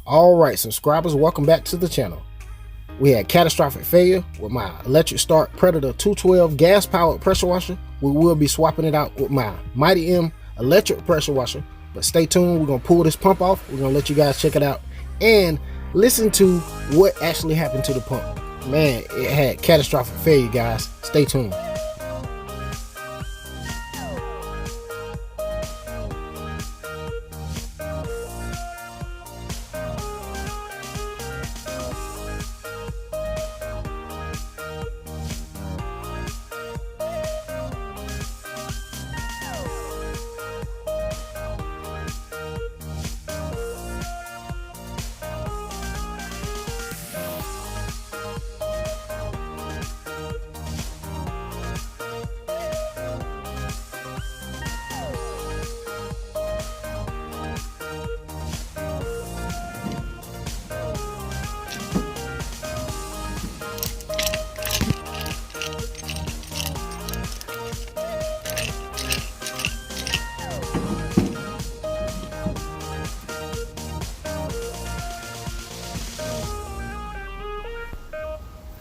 Alright subscribers, welcome back to the channel. We had catastrophic failure with my electric start Predator 212 gas powered pressure washer. We will be swapping it out with my Mighty M electric pressure washer, but stay tuned. We're going to pull this pump off. We're going to let you guys check it out and listen to what actually happened to the pump. Man, it had catastrophic failure, guys. Stay tuned.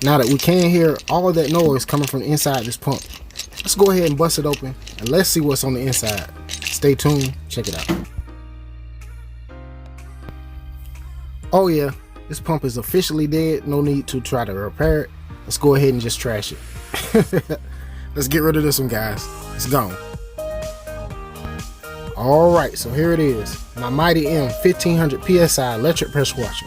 Now that we can hear all of that noise coming from inside this pump, let's go ahead and bust it open and let's see what's on the inside. Stay tuned, check it out. Oh yeah, this pump is officially dead. No need to try to repair it. Let's go ahead and just trash it. Let's get rid of this one, guys. It's gone. Alright, so here it is. My Mighty M 1500 PSI electric pressure washer.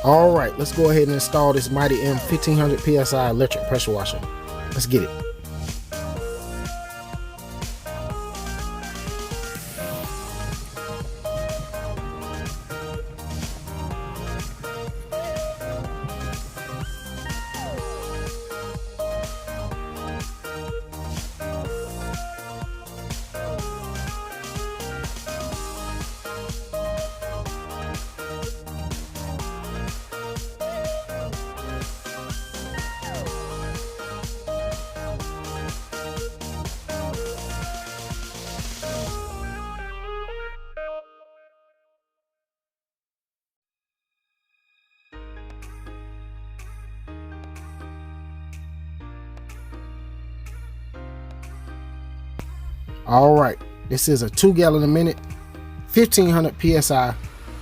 Alright, let's go ahead and install this Mighty M 1500 PSI electric pressure washer. Let's get it. Alright, this is a 2 gallon a minute 1500 PSI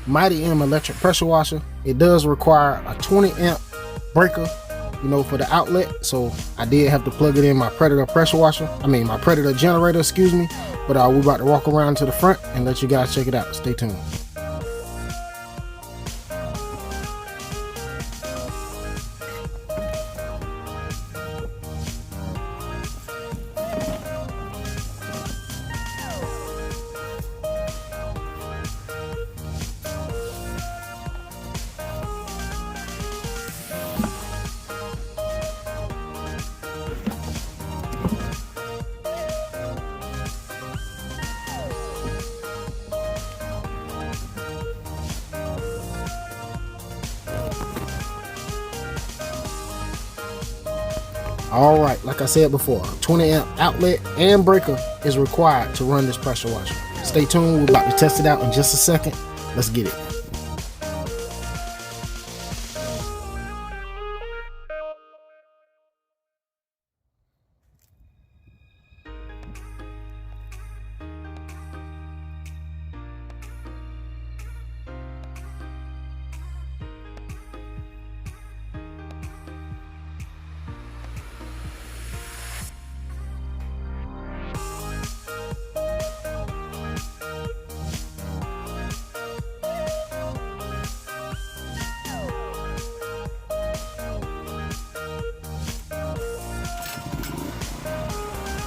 Mighty M electric pressure washer. It does require a 20 amp breaker, for the outlet, so I did have to plug it in my Predator pressure washer. My Predator generator, excuse me. But we're about to walk around to the front and let you guys check it out. Stay tuned. Alright, like I said before, 20 amp outlet and breaker is required to run this pressure washer. Stay tuned, we're about to test it out in just a second. Let's get it.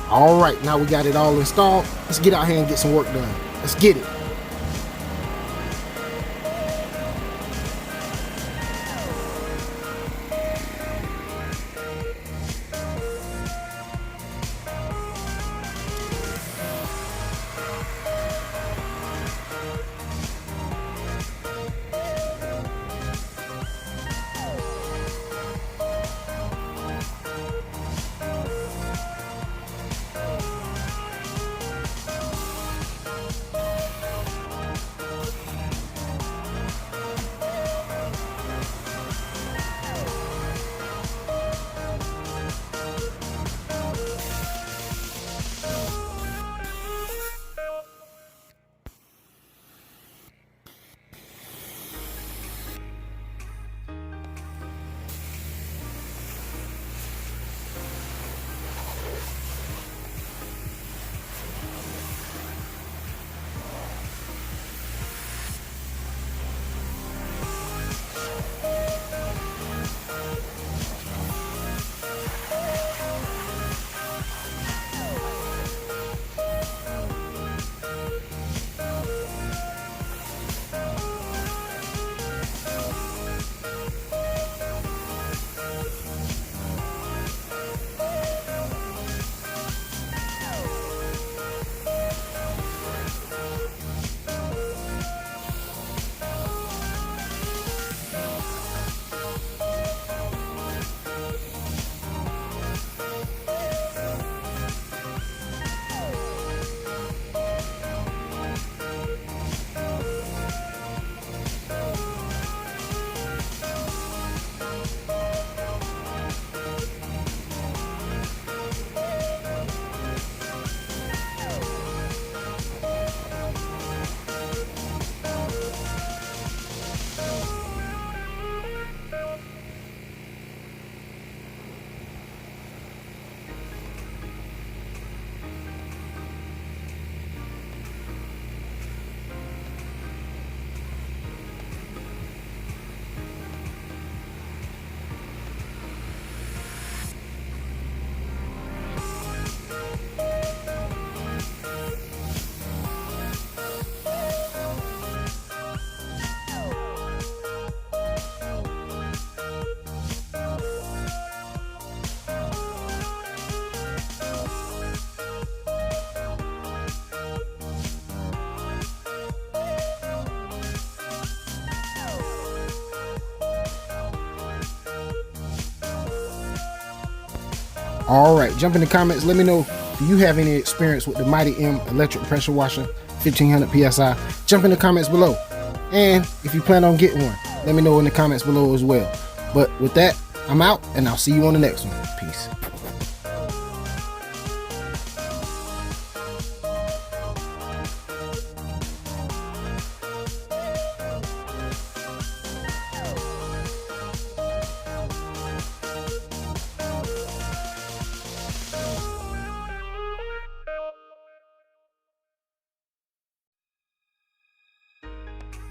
Alright, now we got it all installed. Let's get out here and get some work done. Let's get it. All right, jump in the comments. Let me know, do you have any experience with the Mighty M electric pressure washer, 1500 PSI? Jump in the comments below. And if you plan on getting one, let me know in the comments below as well. But with that, I'm out, and I'll see you on the next one. Peace.